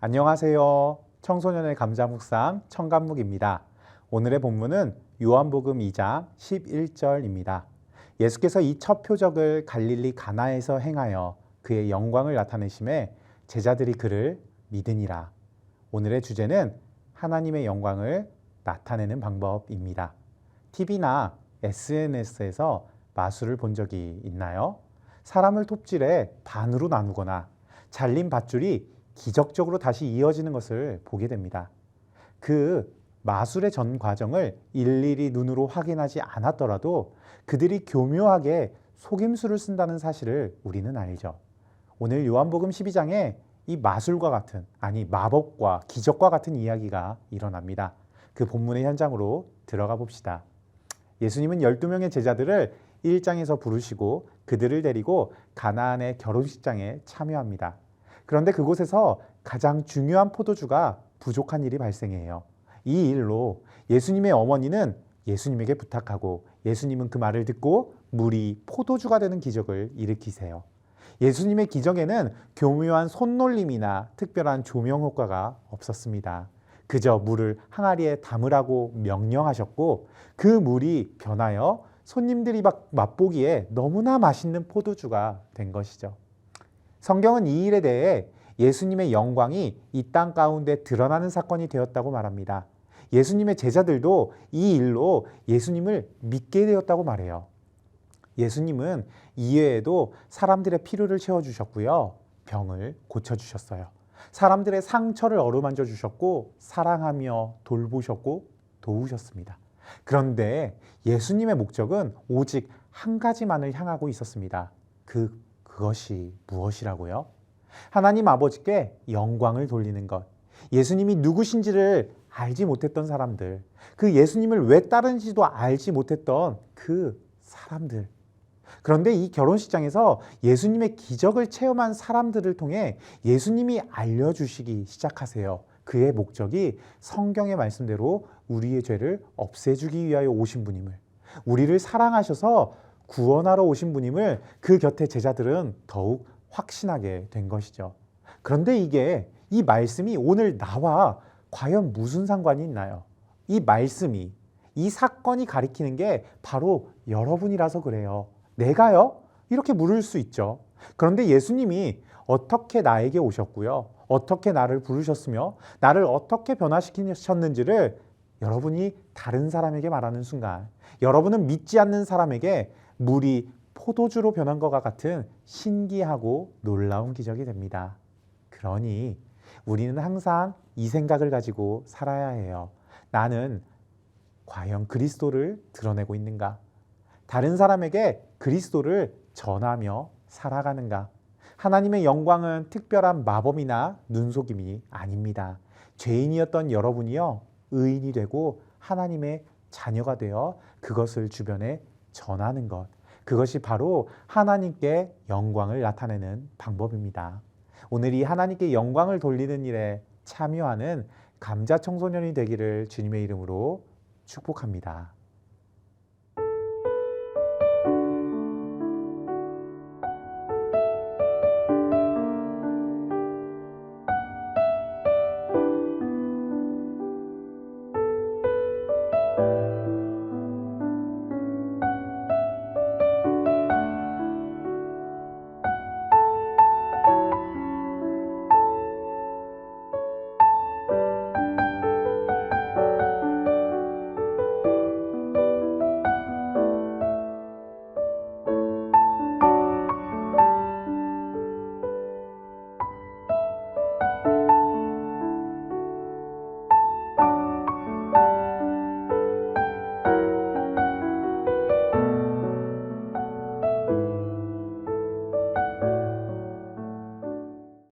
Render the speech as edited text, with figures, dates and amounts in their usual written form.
안녕하세요. 청소년의 감자 묵상 청감묵입니다. 오늘의 본문은 요한복음 2장 11절입니다. 예수께서 이 첫 표적을 갈릴리 가나에서 행하여 그의 영광을 나타내심에 제자들이 그를 믿으니라. 오늘의 주제는 하나님의 영광을 나타내는 방법입니다. TV나 SNS에서 마술을 본 적이 있나요? 사람을 톱질해 반으로 나누거나 잘린 밧줄이 기적적으로 다시 이어지는 것을 보게 됩니다. 그 마술의 전 과정을 일일이 눈으로 확인하지 않았더라도 그들이 교묘하게 속임수를 쓴다는 사실을 우리는 알죠. 오늘 요한복음 12장에 이 마술과 같은, 아니 마법과 기적과 같은 이야기가 일어납니다. 그 본문의 현장으로 들어가 봅시다. 예수님은 12명의 제자들을 1장에서 부르시고 그들을 데리고 가나안의 결혼식장에 참여합니다. 그런데 그곳에서 가장 중요한 포도주가 부족한 일이 발생해요. 이 일로 예수님의 어머니는 예수님에게 부탁하고 예수님은 그 말을 듣고 물이 포도주가 되는 기적을 일으키세요. 예수님의 기적에는 교묘한 손놀림이나 특별한 조명 효과가 없었습니다. 그저 물을 항아리에 담으라고 명령하셨고 그 물이 변하여 손님들이 맛보기에 너무나 맛있는 포도주가 된 것이죠. 성경은 이 일에 대해 예수님의 영광이 이 땅 가운데 드러나는 사건이 되었다고 말합니다. 예수님의 제자들도 이 일로 예수님을 믿게 되었다고 말해요. 예수님은 이외에도 사람들의 필요를 채워주셨고요. 병을 고쳐주셨어요. 사람들의 상처를 어루만져 주셨고 사랑하며 돌보셨고 도우셨습니다. 그런데 예수님의 목적은 오직 한 가지만을 향하고 있었습니다. 그것이 무엇이라고요? 하나님 아버지께 영광을 돌리는 것. 예수님이 누구신지를 알지 못했던 사람들, 그 예수님을 왜 따르는지도 알지 못했던 그 사람들. 그런데 이 결혼식장에서 예수님의 기적을 체험한 사람들을 통해 예수님이 알려주시기 시작하세요. 그의 목적이 성경의 말씀대로 우리의 죄를 없애주기 위하여 오신 분임을, 우리를 사랑하셔서 구원하러 오신 분임을 그 곁에 제자들은 더욱 확신하게 된 것이죠. 그런데 이 말씀이 오늘 나와 과연 무슨 상관이 있나요? 이 말씀이, 이 사건이 가리키는 게 바로 여러분이라서 그래요. 내가요? 이렇게 물을 수 있죠. 그런데 예수님이 어떻게 나에게 오셨고요. 어떻게 나를 부르셨으며 나를 어떻게 변화시키셨는지를 여러분이 다른 사람에게 말하는 순간, 여러분은 믿지 않는 사람에게 물이 포도주로 변한 것과 같은 신기하고 놀라운 기적이 됩니다. 그러니 우리는 항상 이 생각을 가지고 살아야 해요. 나는 과연 그리스도를 드러내고 있는가? 다른 사람에게 그리스도를 전하며 살아가는가? 하나님의 영광은 특별한 마법이나 눈속임이 아닙니다. 죄인이었던 여러분이요, 의인이 되고 하나님의 자녀가 되어 그것을 주변에 전하는 것. 그것이 바로 하나님께 영광을 나타내는 방법입니다. 오늘 이 하나님께 영광을 돌리는 일에 참여하는 감자 청소년이 되기를 주님의 이름으로 축복합니다.